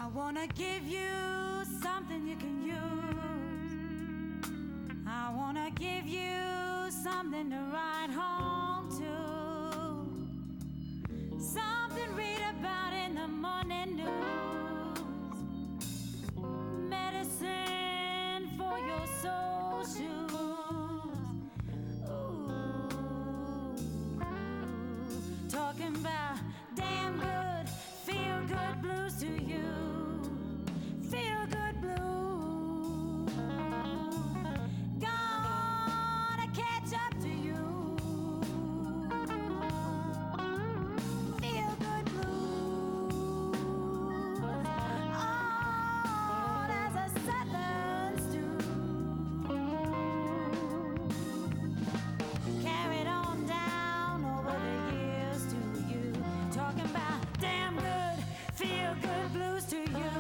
I wanna give you something you can use. I wanna give you something to ride home to. Something read about in the morning news. Medicine for your soul shoes. Ooh. Talking about damn good, feel good blues to you. Feel good blues. Gonna catch up to you. Feel good blues. On as a southern stew. Carried on down over the years to you. Talking about damn good, feel good blues to you.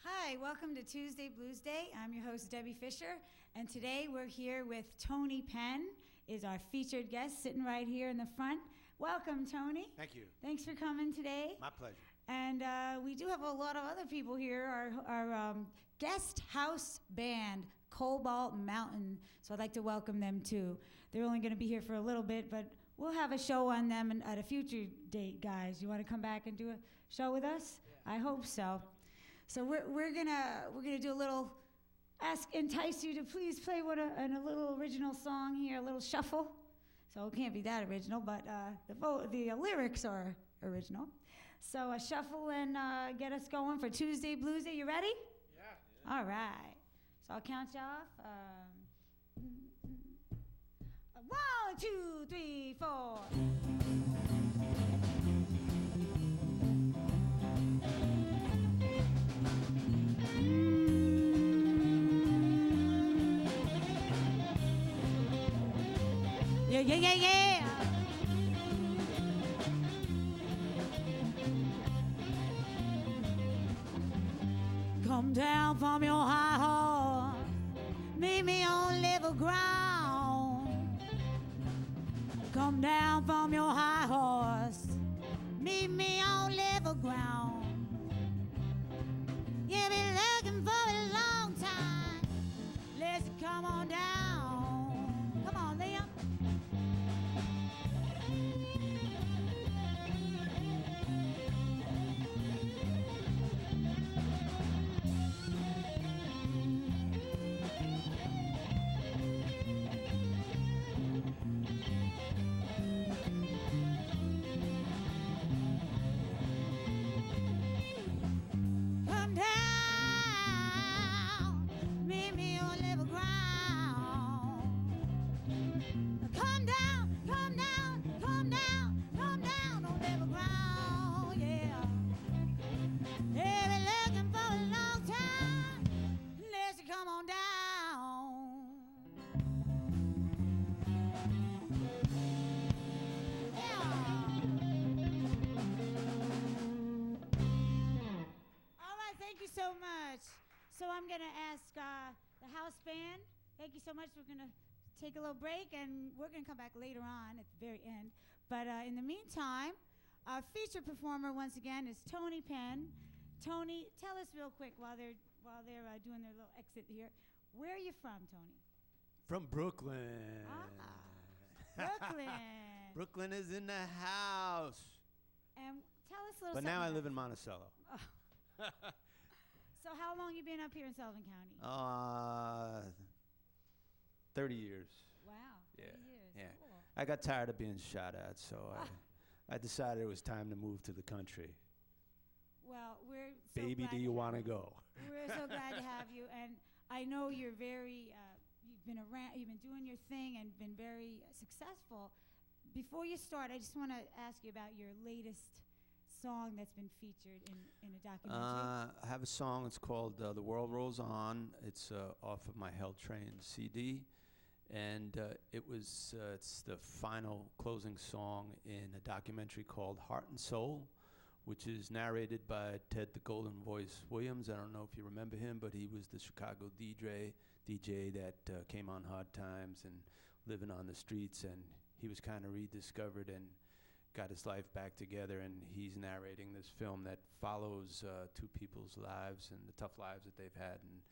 Hi, welcome to Tuesday Bluesday. I'm your host, Debbie Fisher, and today we're here with Tony Penn, is our featured guest, sitting right here in the front. Welcome, Tony. Thank you. Thanks for coming today. My pleasure. And we do have a lot of other people here, our guest house band, Cobalt Mountain. So I'd like to welcome them too. They're only going to be here for a little bit, but we'll have a show on them at a future date, guys. You want to come back and do a show with us? Yeah. I hope so. So we're gonna do a little entice you to please play a little original song here, a little shuffle. So it can't be that original, but the lyrics are original. So a shuffle and get us going for Tuesday Bluesday. You ready? Yeah. All right. So I'll count you off. 1, 2, 3, 4. Yeah, yeah, yeah, yeah. Come down from your high horse, meet me on level ground. Come down from your high horse, meet me on level ground. You've been looking for a long time. Let's come on down. Come on, Liam. Come down, meet me on level ground. Come down, come down, come down, come down on level ground, yeah. They've been looking for a long time. Let's come on down. Yeah. All right, thank you so much. So I'm going to ask the house band. Thank you so much. We're going to take a little break, and we're going to come back later on at the very end. But in the meantime, our featured performer once again is Tony Penn. Tony, tell us real quick while they're doing their little exit here. Where are you from, Tony? From Brooklyn. Brooklyn. Brooklyn is in the house. And tell us a little But something now I about live in it. Monticello. So how long you been up here in Sullivan County? 30 years. Wow, 30 Yeah, years. yeah. Cool. I got tired of being shot at, so I decided it was time to move to the country. Well, we're so Baby, glad do to you have want to go? We're so glad to have you, and I know you're very. You've been around. You've been doing your thing and been very successful. Before you start, I just want to ask you about your latest song that's been featured in a documentary. I have a song. It's called "The World Rolls On." It's off of my Hell Train CD, and it's the final closing song in a documentary called "Heart and Soul," which is narrated by Ted the Golden Voice Williams. I don't know if you remember him, but he was the Chicago DJ that came on Hard Times and Living on the Streets, and he was kind of rediscovered and got his life back together, and he's narrating this film that follows two people's lives and the tough lives that they've had and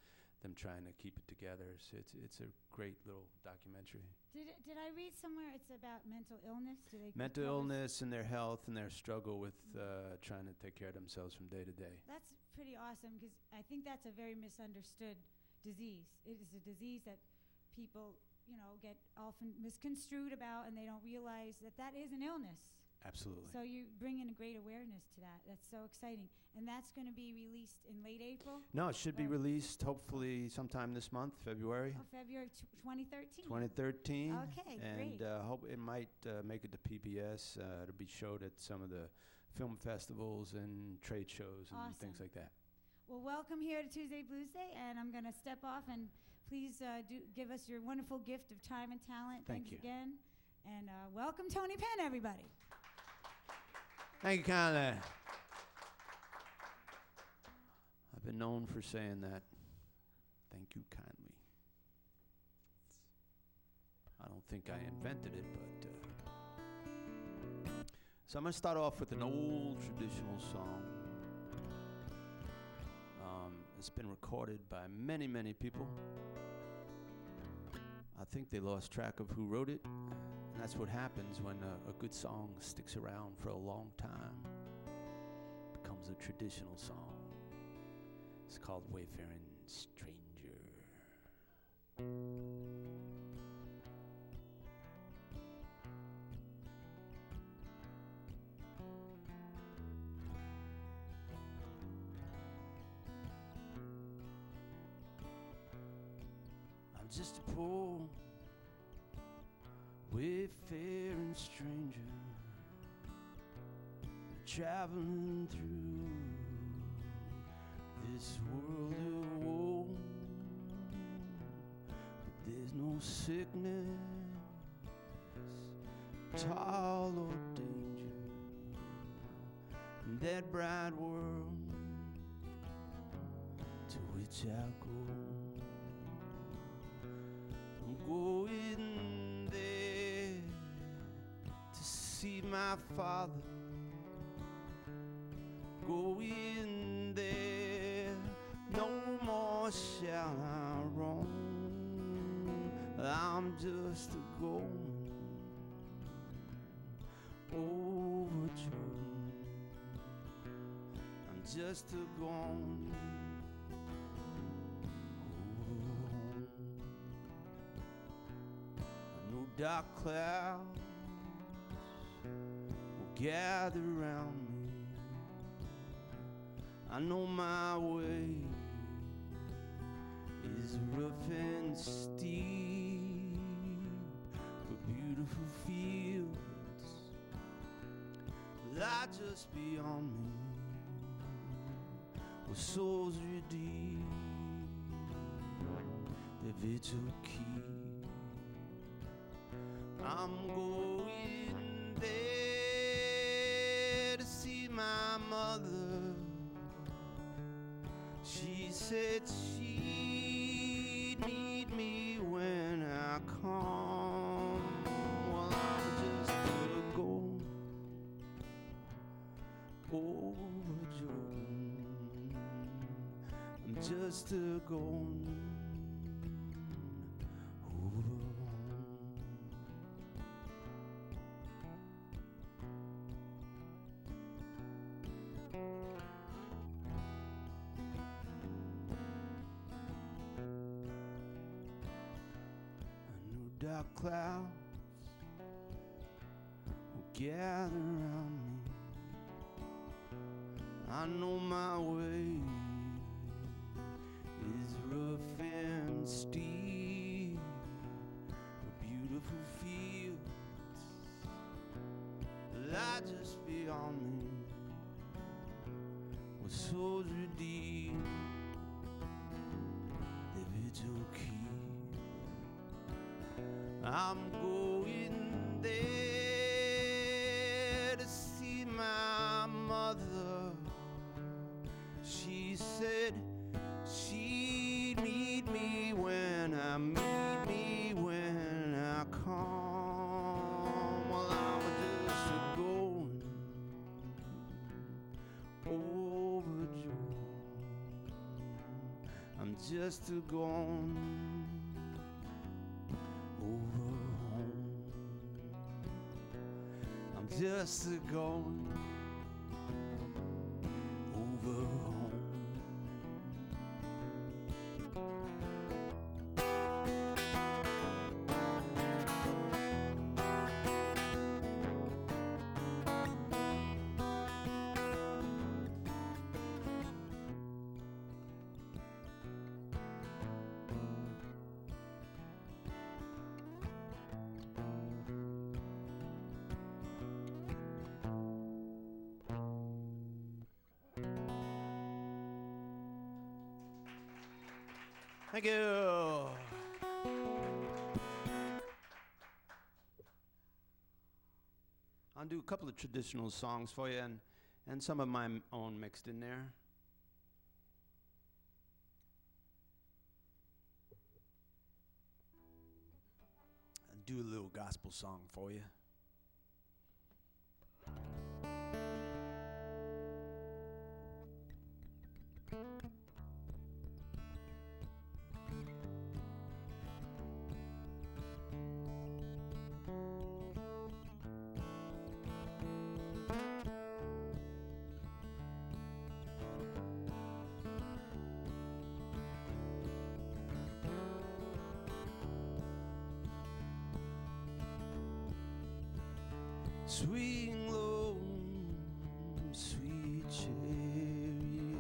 them trying to keep it together. So it's a great little documentary. Did I read somewhere it's about mental illness? Do they Mental cover illness and their health and their struggle with trying to take care of themselves from day to day. That's pretty awesome because I think that's a very misunderstood disease. It is a disease that people, get often misconstrued about, and they don't realize that that is an illness. Absolutely. So you bring in a great awareness to that. That's so exciting. And that's going to be released in late April? No, it should be released hopefully sometime this month, February. Oh, February 2013. 2013. Okay, and great. Hope it might make it to PBS. It'll be showed at some of the film festivals and trade shows and things like that. Well, welcome here to Tuesday Bluesday, and I'm going to step off, and please give us your wonderful gift of time and talent. Thank Thanks you. again. And welcome Tony Penn, everybody. Thank you kindly. I've been known for saying that. Thank you kindly. I don't think I invented it, but so I'm going to start off with an old traditional song. It's been recorded by many, many people. I think they lost track of who wrote it. And that's what happens when a good song sticks around for a long time. It becomes a traditional song. It's called Wayfaring Stranger. I'm just a poor wayfaring stranger traveling through this world of woe, but there's no sickness, toil or danger in that bright world to which I go. I'm going there to see my Father. Going there, no more shall I roam. I'm just a going over Jordan. I'm just a going over home. No dark clouds will gather around me. I know my way is rough and steep, but beautiful fields lie just beyond me, where souls redeemed their vigil keep. I'm going there to see my mother. She said she'd meet me when I come. Well, I'm just a going over Jordan. I'm just a going over home. Dark clouds will gather around me. I know my way is rough and steep, but beautiful fields lie just beyond me, where souls redeemed their vigil keep. I'm going there to see my mother. She said she'd meet me when I meet me when I come. Well, I'm just a going just a going over home. I'm just a going over home. Thank you. I'll do a couple of traditional songs for you and some of my own mixed in there. I'll do a little gospel song for you. Swing low, sweet chariot,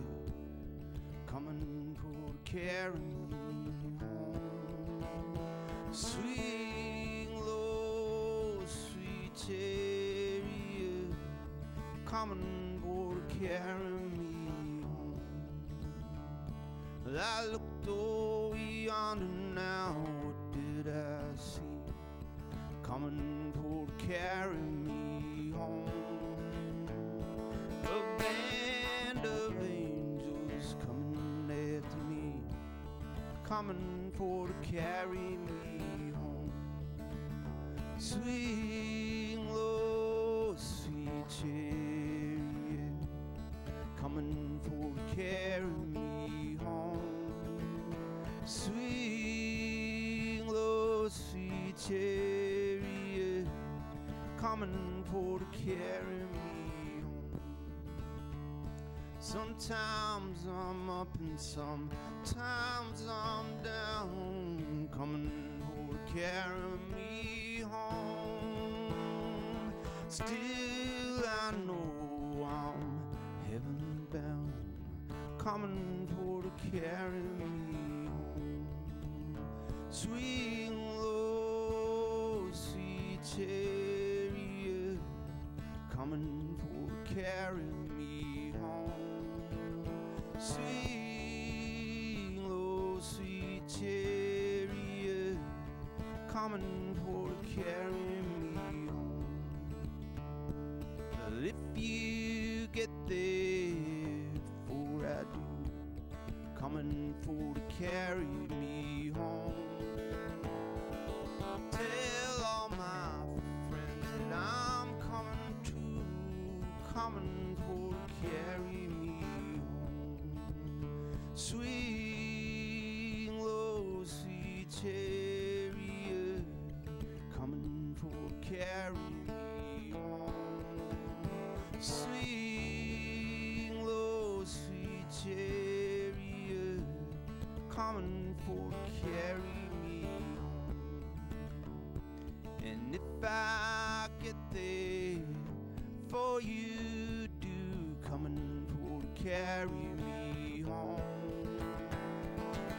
coming for to carry me home. Swing low, sweet chariot, coming for to carry me home. I looked over yonder now, what did I see? Coming for to carry me home. A band of angels coming after me, coming for to carry me home. Swing low, sweet chariot, coming for to carry me home. Swing low, sweet chariot, coming for to carry me home. Sometimes I'm up and sometimes I'm down, coming for to carry me home. Still I know I'm heaven bound, coming for to carry me home. Swing low, sweet chariot, coming for to carry me home. Swing low, sweet chariot, coming for to carry me home. Well, if you get there before I do, coming for to carry me home. Tell all my friends that I'm coming too, coming for to carry me home. Swing low, sweet chariot, coming for to carry me home. Swing low, sweet chariot, coming for to carry me home. And if I get there for you do, coming for to carry me home.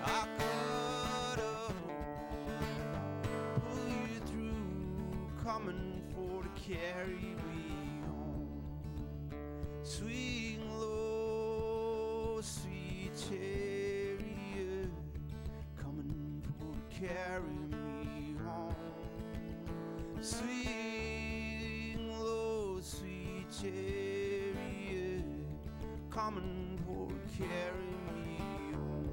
I cut a hole, pull you through, coming for to carry me home. Swing low, sweet chariot, coming for to carry me home. Swing low, sweet chariot, coming for to carry me home.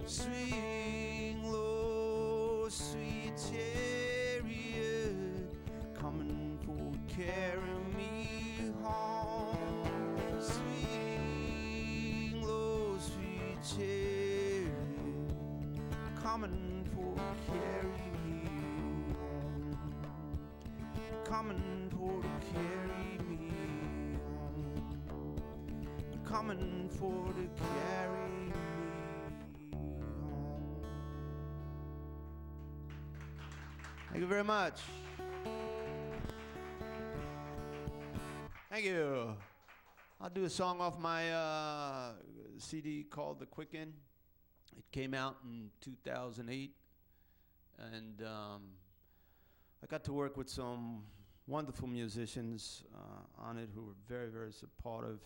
Swing low, sweet chariot, coming for to carry me home. Swing low, sweet chariot, coming for to carry me home. Coming for to carry me home. Coming for to carry me home. Thank you very much. Thank you. I'll do a song off my CD called The Quicken. It came out in 2008, and I got to work with some wonderful musicians on it who were very, very supportive.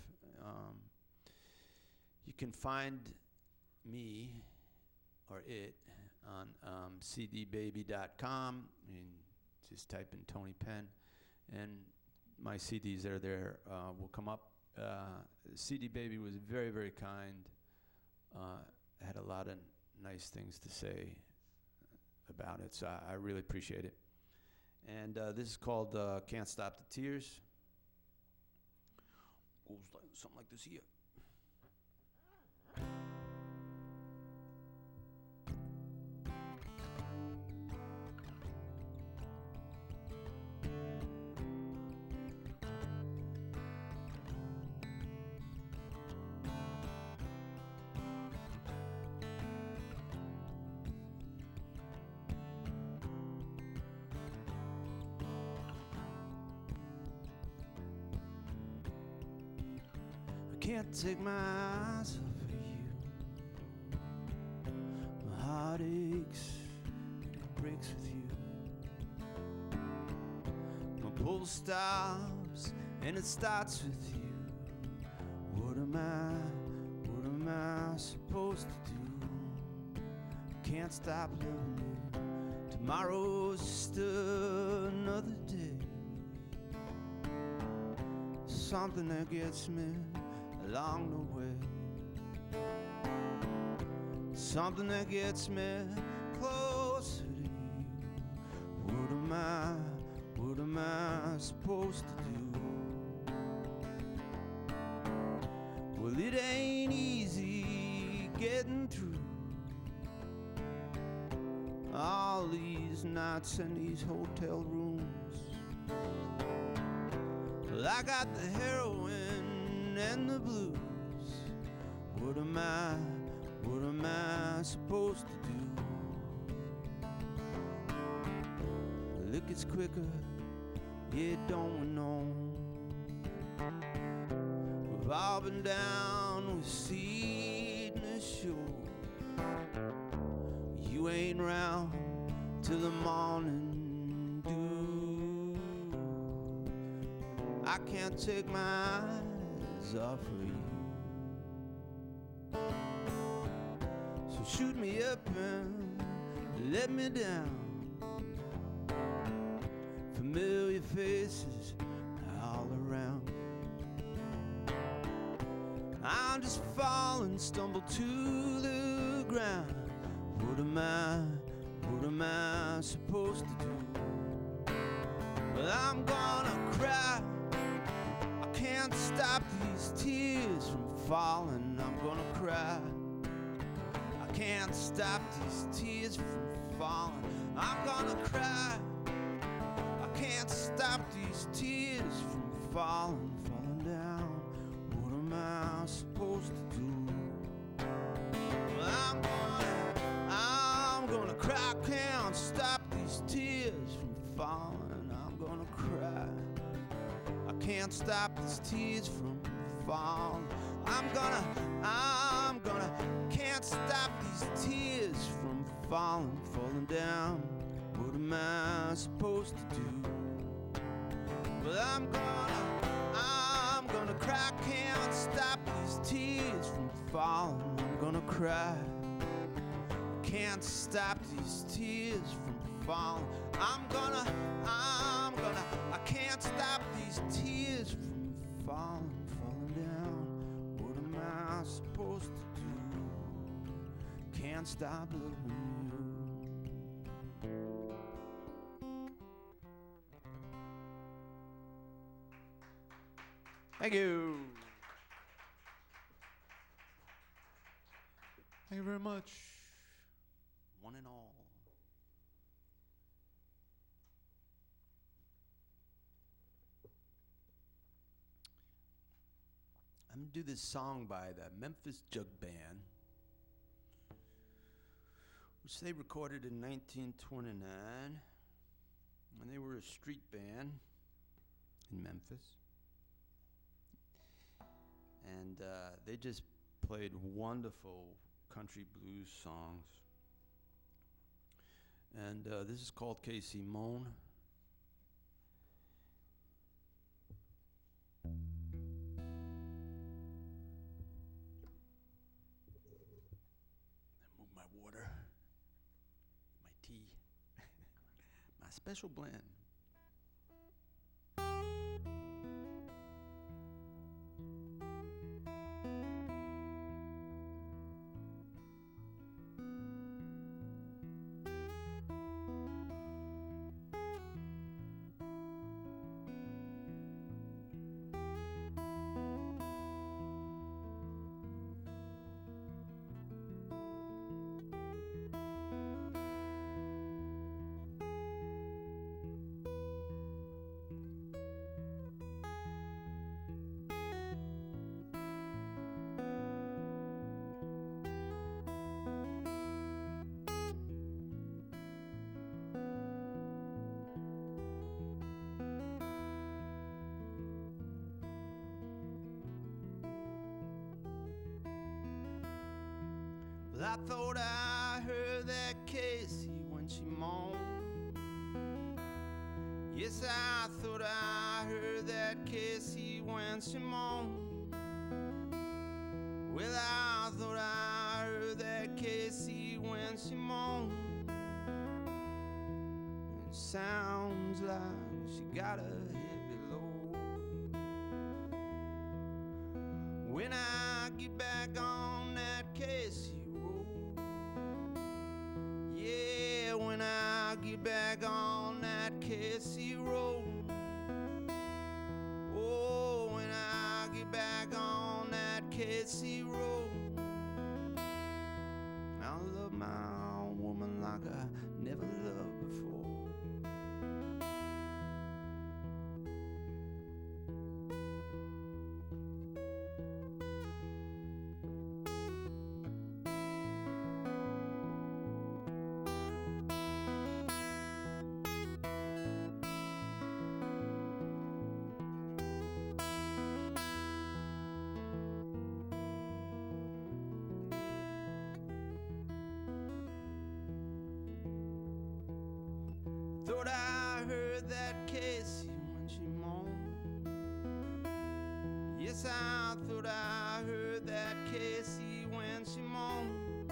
You can find me or it on cdbaby.com. I mean, just type in Tony Penn, and my CDs are there will come up. CD Baby was very, very kind. Had a lot of nice things to say about it, so I really appreciate it. And this is called Can't Stop the Tears. Goes like something like this here. Can't take my eyes off of you. My heart aches, it breaks with you. My pulse stops, and it starts with you. What am I supposed to do? Can't stop loving you. Tomorrow's just another day. Something that gets me along the way, something that gets me closer to you. What am I supposed to do? Well, it ain't easy getting through all these nights in these hotel rooms. Well, I got the heroin and the blues. What am I supposed to do? Well, it gets quicker, yeah, don't we know? We've all been down, we've seen the show. You ain't round till the morning dew. I can't take my eyes off of you. So shoot me up and let me down. Familiar faces all around. I'm just falling, stumble to the ground. What am I supposed to do? Well, I'm gonna cry. Can't stop these tears from falling. I'm gonna cry. I can't stop these tears from falling. I'm gonna cry. I can't stop these tears from falling down. What am I supposed to do? Well, I'm gonna cry. I can't stop these tears from falling. I'm gonna cry. Can't stop these tears from falling. I'm gonna, can't stop these tears from falling down. What am I supposed to do? Well, I'm gonna cry. Can't stop these tears from falling. I'm gonna cry. Can't stop these tears from falling. I can't stop these tears from falling down. What am I supposed to do? Can't stop loving you. Thank you. Thank you very much. one and all. I'm going to do this song by the Memphis Jug Band, which they recorded in 1929 when they were a street band in Memphis. And they just played wonderful country blues songs. And this is called Casey Moan. I move my water, my tea, my special blend. Well, I thought I heard that Casey when she moaned. Yes, I thought I heard that Casey when she moaned. Well, I thought I heard that Casey when she moaned. It sounds like she got a heavy load. When I get back on that Casey, when I get back on that Casey road. Oh, when I get back on that Casey road, I'll love my woman like I never loved before. Thought I heard that Casey when she moaned. Yes, I thought I heard that Casey when she moaned.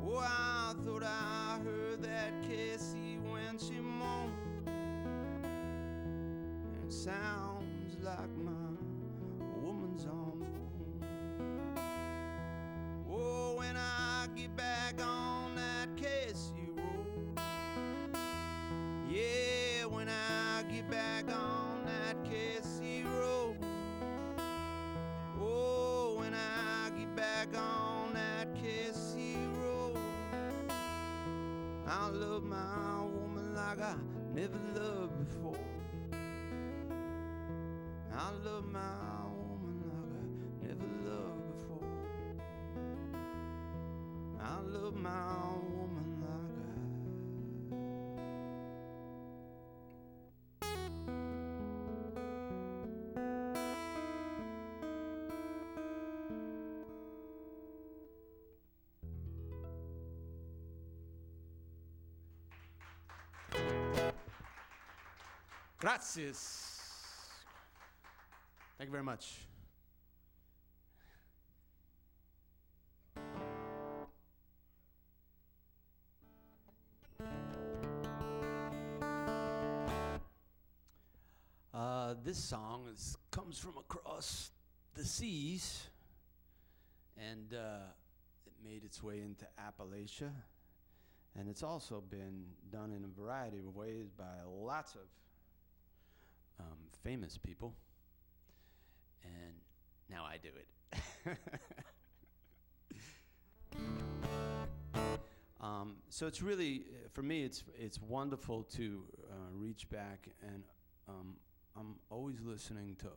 Oh, I thought I heard that Casey when she moaned. It sounds like my woman's on bone. Oh, when I get back on that Casey, yeah, when I get back on that Casey road. Oh, when I get back on that Casey road, I'll love my woman like I never loved before. I'll love my woman like I never loved before. I'll love my woman like Gracias. Thank you very much. This song comes from across the seas, and it made its way into Appalachia, and it's also been done in a variety of ways by lots of famous people, and now I do it. So it's really, for me, it's wonderful to reach back, and I'm always listening to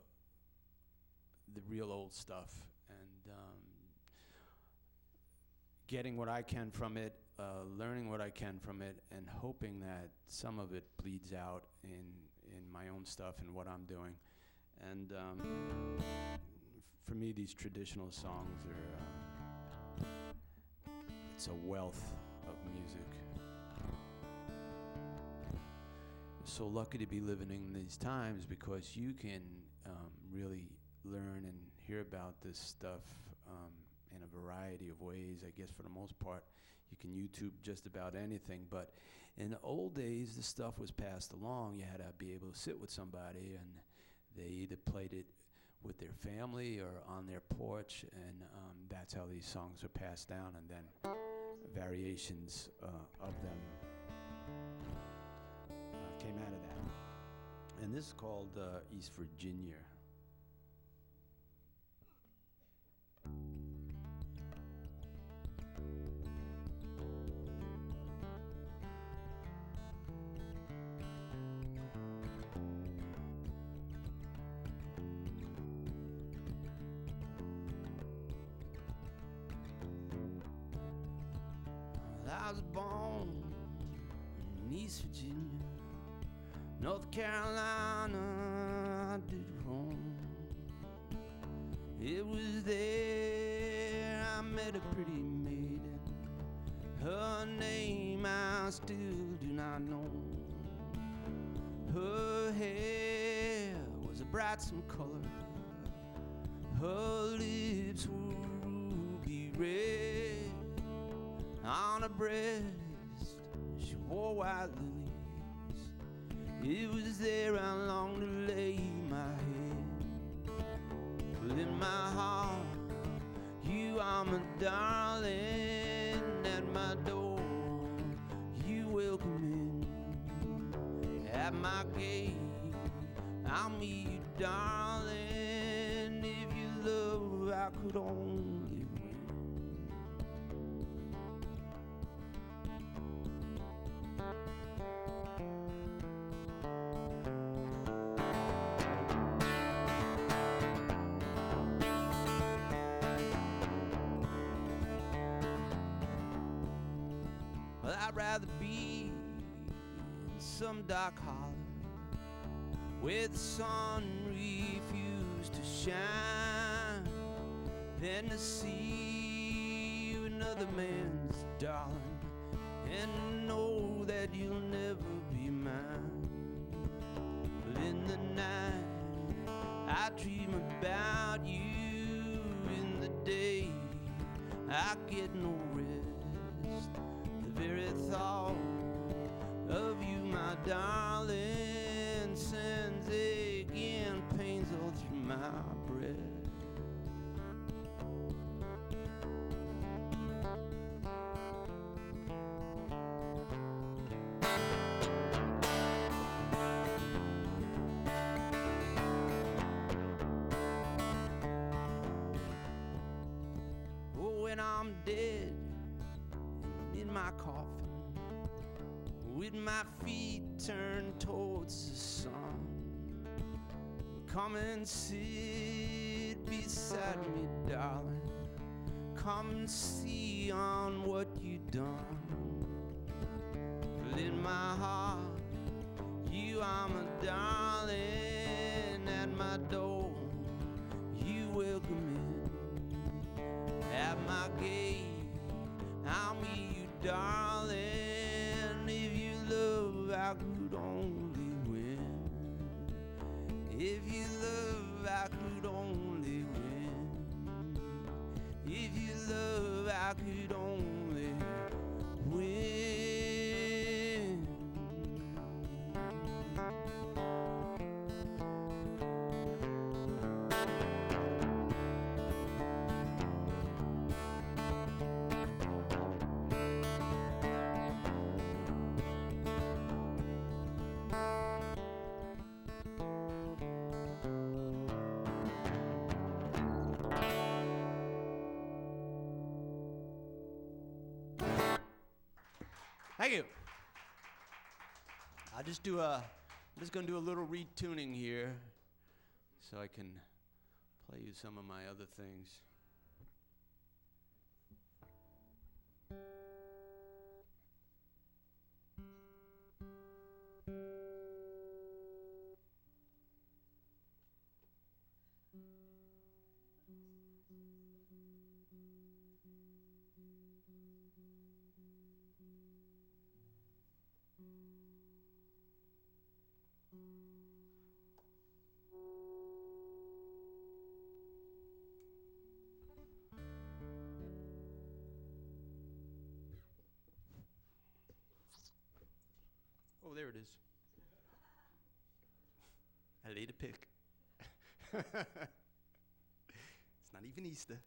the real old stuff and getting what I can from it, learning what I can from it, and hoping that some of it bleeds out in my own stuff and what I'm doing. And for me, these traditional songs are, it's a wealth of music. So lucky to be living in these times because you can really learn and hear about this stuff in a variety of ways. I guess for the most part, you can YouTube just about anything. But in the old days, the stuff was passed along. You had to be able to sit with somebody, and they either played it with their family or on their porch, and that's how these songs were passed down, and then variations of them came out of that. And this is called East Virginia. I was born in East Virginia, North Carolina, I did wrong. It was there I met a pretty maiden. Her name I still do not know. Her hair was a brightsome color. Her lips were ruby red. On her breast she wore white lilies. It was there I longed to lay my head. But in my heart you are my darling. At my door you welcome in. At my gate I'll meet you, darling. If you love I could only I'd rather be in some dark hollow where the sun refused to shine than to see you another man's darling and to know that you'll never be mine. But in the night I dream about you. In the day I get no rest. The very thought of you, my darling, sends ache and pains all through my breast. Oh, when I'm dead in my coffin, with my feet turned towards the sun, come and sit beside me, darling. Come and see on what you've done. But in my heart you are my darling. At my door you welcome in. At my gate I'll meet you, darling. If you love, I could only win. If you love, I could only win. If you love, I could only win. Thank you. I'm just gonna do a little retuning here so I can play you some of my other things. Oh, there it is. I laid a pick. It's not even Easter.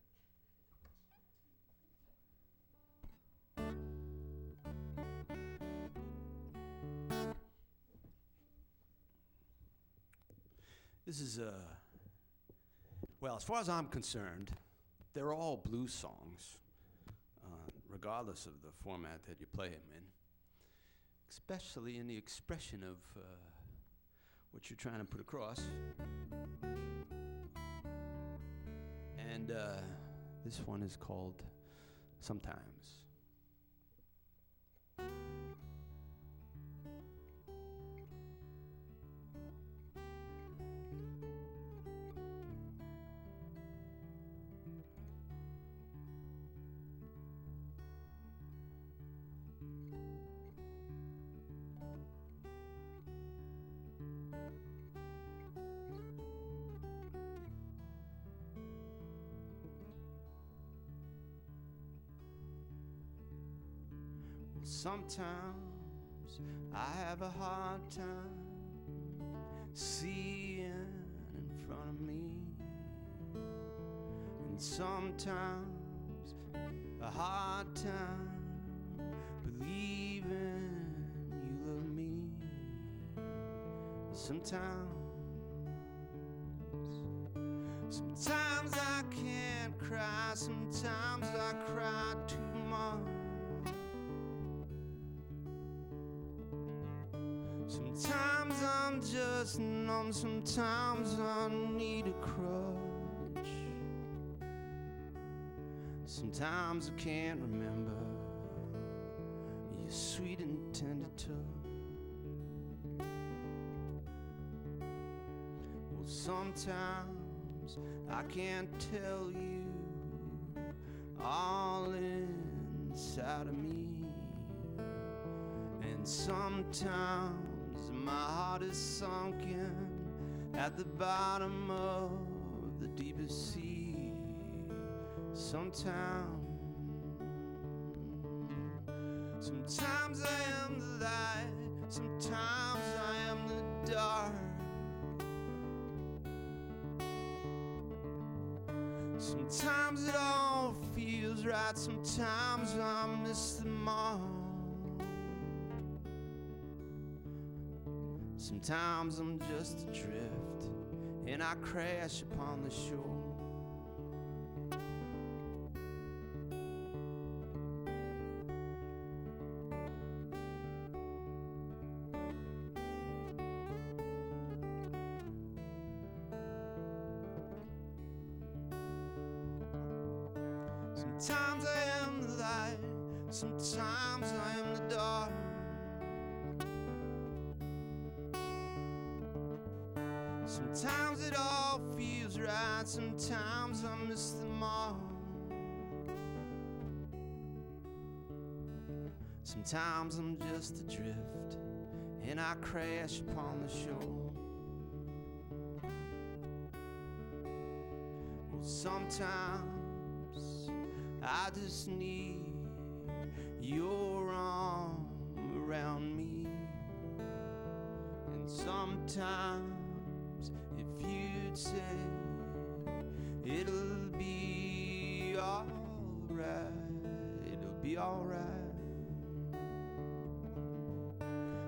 This is, well, as far as I'm concerned, they're all blues songs, regardless of the format that you play them in, especially in the expression of what you're trying to put across. And this one is called Sometimes. Sometimes I have a hard time seeing in front of me, and sometimes a hard time believing you love me. Sometimes I can't cry, sometimes I cry too much. Sometimes I'm just numb, sometimes I need a crutch. Sometimes I can't remember your sweet and tender touch. Well, sometimes I can't tell you all inside of me, and sometimes my heart is sunken at the bottom of the deepest sea. Sometimes I am the light, sometimes I am the dark. Sometimes it all feels right, sometimes I miss the mark. Sometimes I'm just adrift, and I crash upon the shore. Sometimes I am the light, sometimes I am the dark. Sometimes it all feels right, sometimes I miss the mark. Sometimes I'm just adrift, and I crash upon the shore. Well, sometimes I just need your arm around me, and sometimes if you'd say it'll be alright, it'll be alright.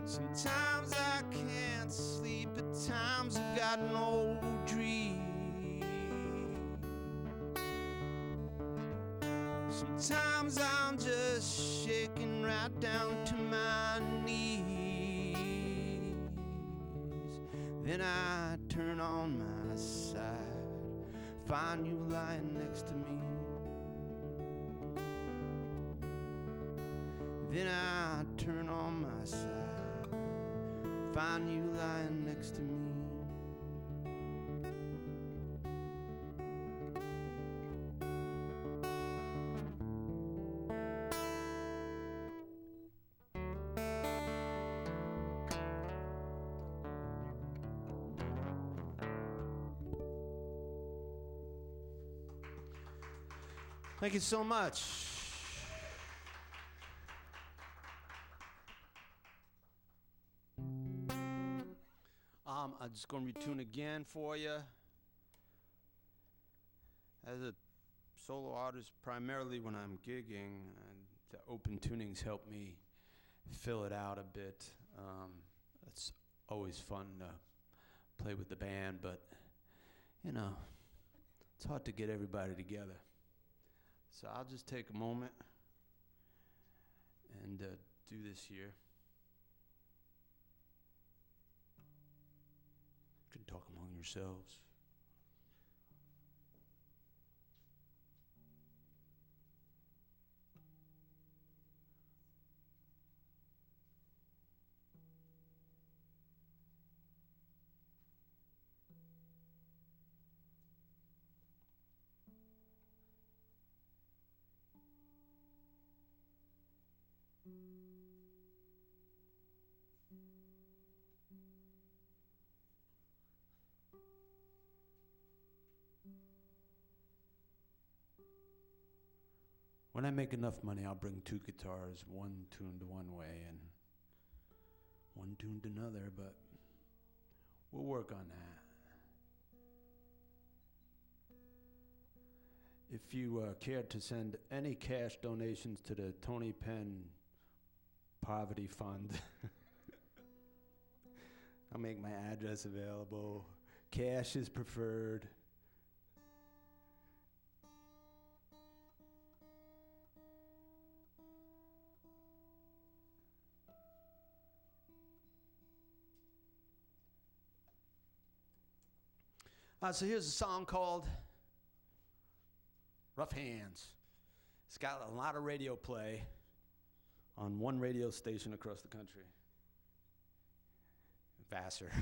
Sometimes I can't sleep, at times I've got no dream. Sometimes I'm just shaking right down to my Then I turn on my side, find you lying next to me. Then I turn on my side, find you lying next to me. Thank you so much. I'm just going to retune again for you. As a solo artist, primarily when I'm gigging, the open tunings help me fill it out a bit. It's always fun to play with the band, but you know, it's hard to get everybody together. So I'll just take a moment and do this here. You can talk among yourselves. When I make enough money, I'll bring 2 guitars, one tuned one way and one tuned another, but we'll work on that. If you care to send any cash donations to the Tony Penn Poverty Fund, I'll make my address available. Cash is preferred. So here's a song called Rough Hands. It's got a lot of radio play on one radio station across the country. Vassar,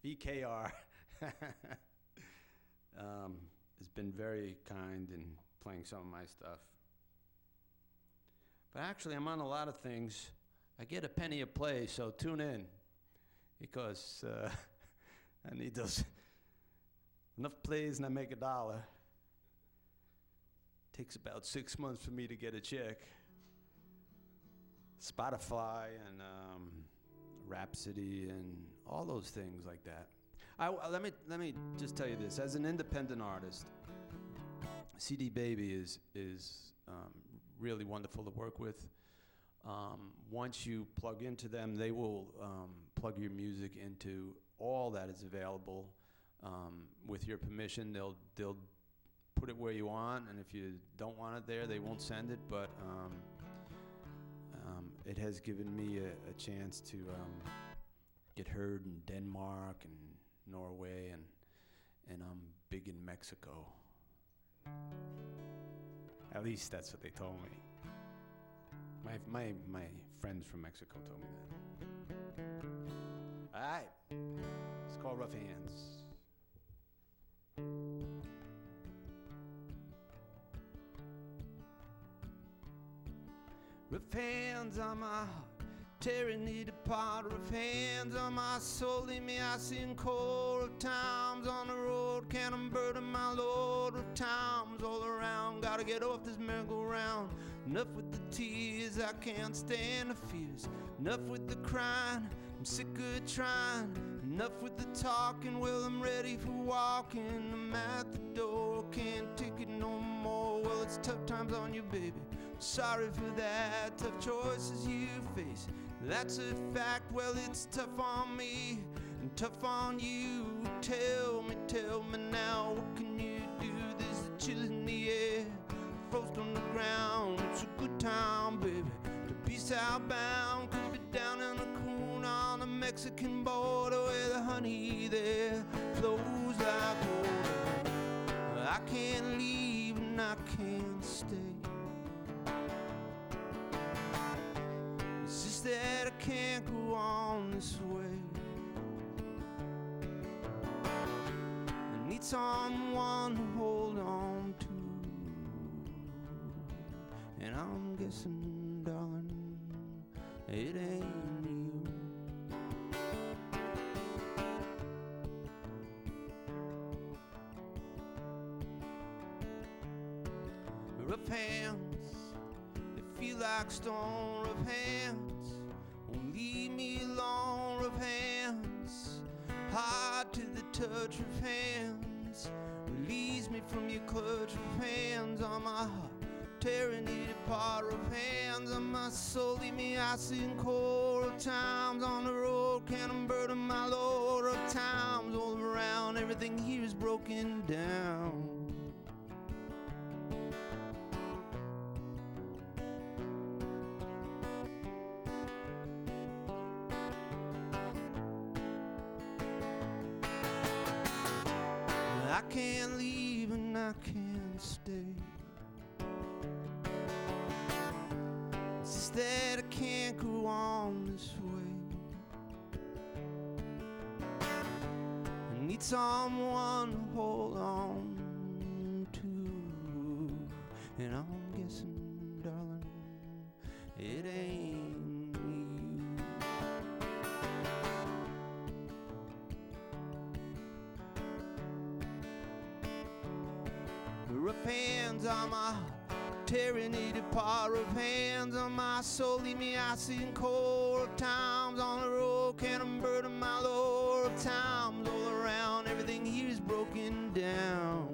VKR, has been very kind in playing some of my stuff. But actually, I'm on a lot of things. I get a penny a play, so tune in, because I need those enough plays and I make $1. Takes about 6 months for me to get a check. Spotify and Rhapsody and all those things like that. Let me just tell you this: as an independent artist, CD Baby is really wonderful to work with. Once you plug into them, they will plug your music into all that is available. With your permission, they'll put it where you want, and if you don't want it there, they won't send it. But it has given me a chance to get heard in Denmark and Norway, and I'm big in Mexico. At least that's what they told me. My friends from Mexico told me that. All right, it's called Rough Hands. Rough hands on my heart, tearing it apart. Rough hands on my soul, leave me icy and cold. Rough times on the road, can't unburden my load. Rough times all around, gotta get off this merry-go-round. Enough with the tears, I can't stand the fears. Enough with the crying, I'm sick of trying. Enough with the talking, well I'm ready for walking. I'm at the door, can't take it no more. Well, it's tough times on you, baby. Sorry for that, tough choices you face. That's a fact, well it's tough on me and tough on you. Tell me now, what can you do? There's a chill in the air, frost on the ground. It's a good time, baby, to be southbound. Could be down in a coon on the Mexican border where the honey money there flows like water. I can't leave and I can't stay. It's just that I can't go on this way. I need someone to hold on to, and I'm guessing, darling, it ain't you. Rough hands, they feel like stone. Rough hands, won't leave me alone. Rough hands, hard to the touch. Rough hands, release me from your clutch. Rough hands on my heart, tearing it apart. Rough hands on my soul, leave me icy and cold. Rough times on the road, can't unburden my load. Rough times all around, everything here is broken down. I can't leave and I can't stay. It's just that I can't go on this way. I need someone to hold on to, and I'm guessing, darling, it ain't you. Rough hands on my heart, tearing it apart. Rough hands on my soul, leave me icy and cold. Rough times on the road, can't unburden my load. Rough times all around, everything here is broken down.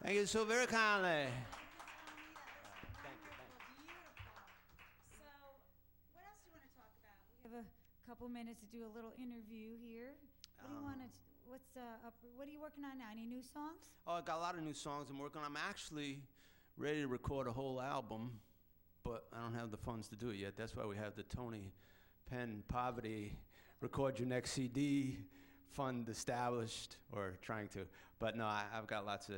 Thank you so very kindly. Thank you. So, what else do you want to talk about? We have a couple minutes to do a little interview here. What do you want to? What's up? What are you working on now? Any new songs? Oh, I got a lot of new songs I'm working on. I'm actually ready to record a whole album, but I don't have the funds to do it yet. That's why we have the Tony Penn Poverty Record Your Next CD fund established, or trying to. But no, I've got lots of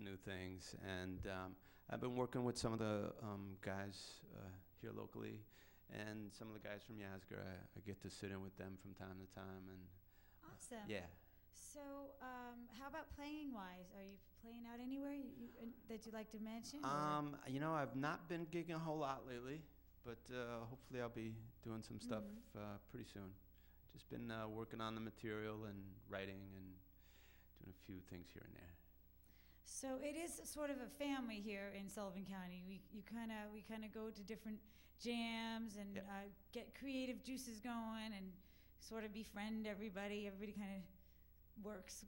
new things, and I've been working with some of the guys here locally, and some of the guys from Yazgar. I get to sit in with them from time to time, and awesome. Yeah. So, how about playing wise? Are you playing out anywhere that you'd like to mention? You know, I've not been gigging a whole lot lately, but hopefully I'll be doing some stuff pretty soon. Just been working on the material and writing and doing a few things here and there. So it is sort of a family here in Sullivan County. We kind of go to different jams and get creative juices going and sort of befriend everybody. Everybody kind of works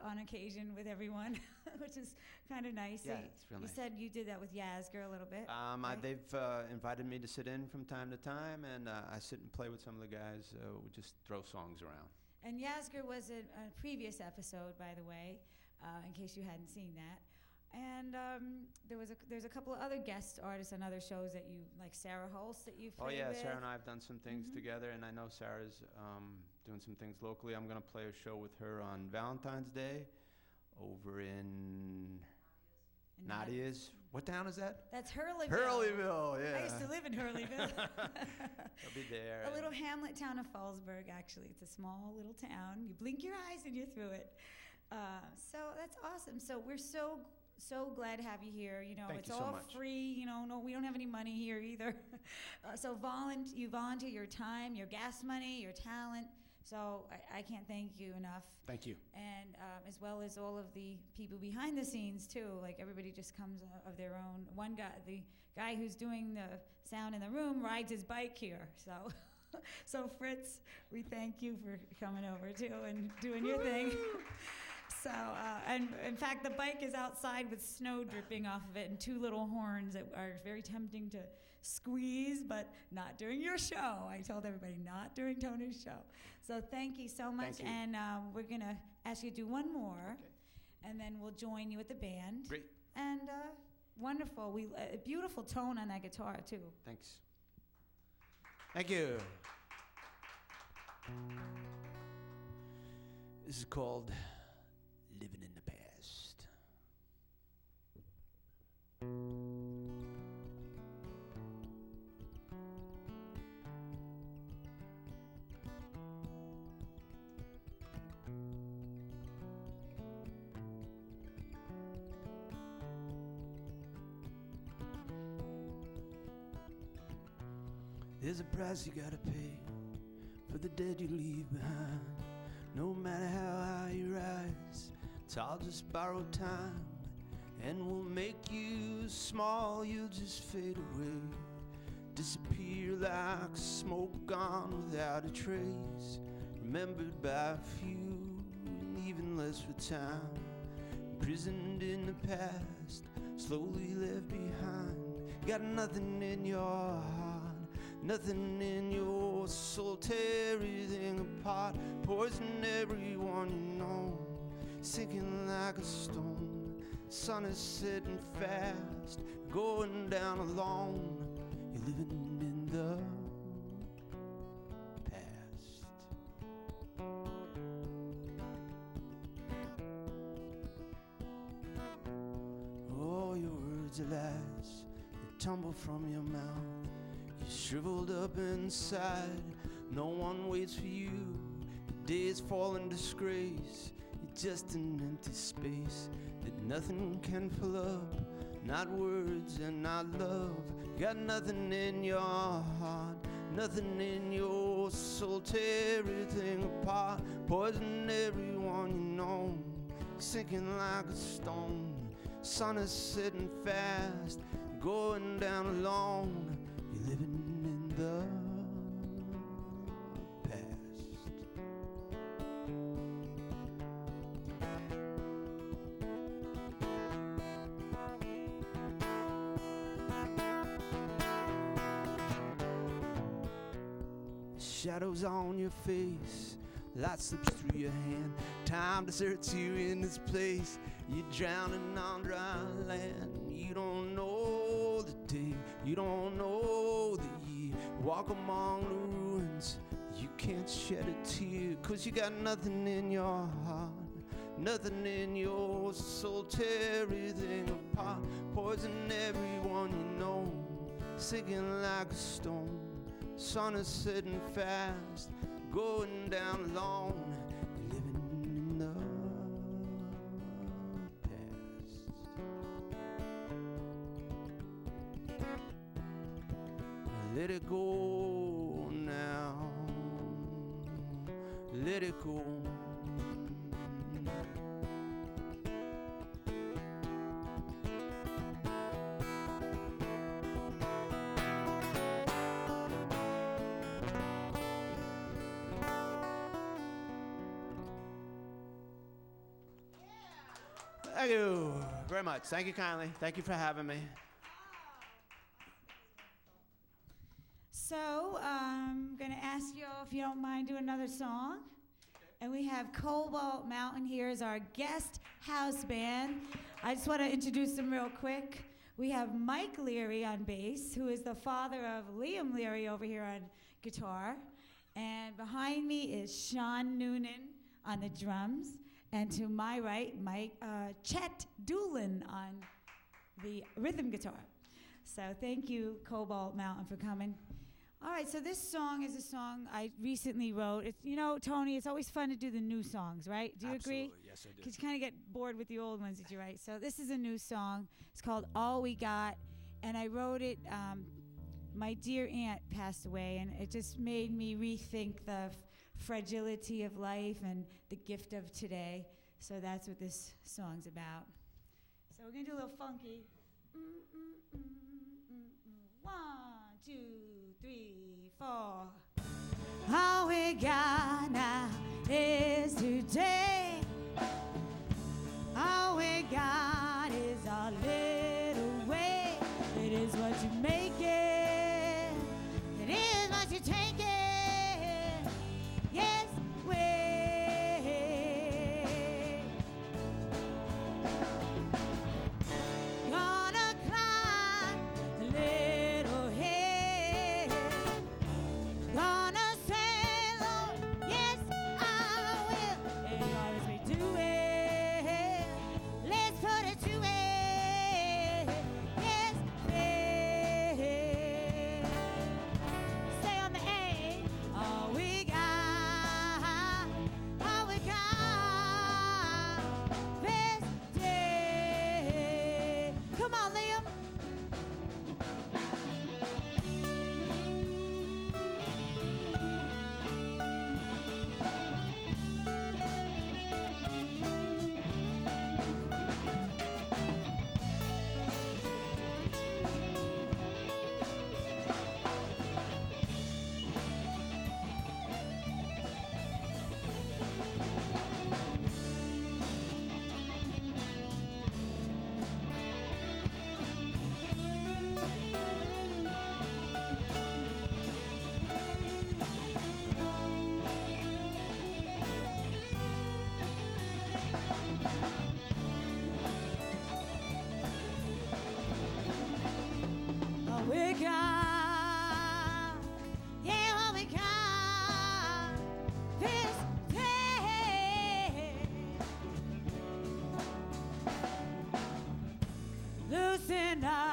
on occasion with everyone, which is kind of nice. Yeah, it's real nice. You said you did that with Yazgar a little bit. Right? They've invited me to sit in from time to time, and I sit and play with some of the guys. We just throw songs around. And Yazgar was a previous episode, by the way, in case you hadn't seen that. And there's a couple of other guest artists on other shows that you, like Sarah Holst, that you've played with. Oh yeah, Sarah and I have done some things together, and I know Sarah's doing some things locally. I'm going to play a show with her on Valentine's Day over in Nadia's. What town is that? That's Hurleyville. Hurleyville, yeah. I used to live in Hurleyville. I'll be there. A little hamlet town of Fallsburg, actually. It's a small little town. You blink your eyes and you're through it. So that's awesome. So we're so glad to have you here. You know, it's all free. You know, no, we don't have any money here either. So you volunteer your time, your gas money, your talent. So I can't thank you enough. Thank you. And as well as all of the people behind the scenes too. Like everybody just comes of their own. One guy, the guy who's doing the sound in the room, rides his bike here. So Fritz, we thank you for coming over too and doing your thing. So And in fact, the bike is outside with snow dripping off of it and two little horns that are very tempting to squeeze, but not during your show. I told everybody, not during Tony's show. So thank you so much. Thank you. And we're going to ask you to do one more, Okay. and then we'll join you at the band. Great. And wonderful. A beautiful tone on that guitar, too. Thanks. Thank you. This is called Living in the Past. There's a price you gotta pay for the dead you leave behind. No matter how high you rise, it's all just borrowed time. And we'll make you small, you'll just fade away. Disappear like smoke gone without a trace. Remembered by a few, and even less for time. Imprisoned in the past, slowly left behind. Got nothing in your heart, nothing in your soul. Tear everything apart, poison everyone you know. Sinking like a stone, sun is setting fast. Going down alone, you're living in the past. All your words are lies, they tumble from your mouth. You're shriveled up inside, no one waits for you. Your days fall in disgrace, you're just an empty space that nothing can fill up. Not words and not love. Got nothing in your heart, nothing in your soul. Tear everything apart, poison everyone you know. Sinking like a stone, sun is setting fast. Going down alone, you're living in the past. Shadows on your face, light slips through your hand. Time deserts you in this place. You're drowning on dry land. You don't know the day, you don't know the year. Walk among the ruins, you can't shed a tear. 'Cause you got nothing in your heart, nothing in your soul. Tear everything apart, poison everyone you know. Sinking like a stone, sun is setting fast. Going down alone, living in the past. Let it go now, let it go. Thank you very much. Thank you kindly. Thank you for having me. So I'm going to ask you all if you don't mind doing another song. And we have Cobalt Mountain here as our guest house band. I just want to introduce them real quick. We have Mike Leary on bass, who is the father of Liam Leary over here on guitar. And behind me is Sean Noonan on the drums. And to my right, Chet Doolin on the rhythm guitar. So thank you, Cobalt Mountain, for coming. All right, so this song is a song I recently wrote. It's, you know, Tony, it's always fun to do the new songs, right? Do you agree? Absolutely, yes, I do. Because you kind of get bored with the old ones that you write. So this is a new song. It's called All We Got, and I wrote it. My dear aunt passed away, and it just made me rethink the fragility of life and the gift of today. So that's what this song's about. So we're going to do a little funky. 1, 2, 3, 4. All we got now is today. truth in our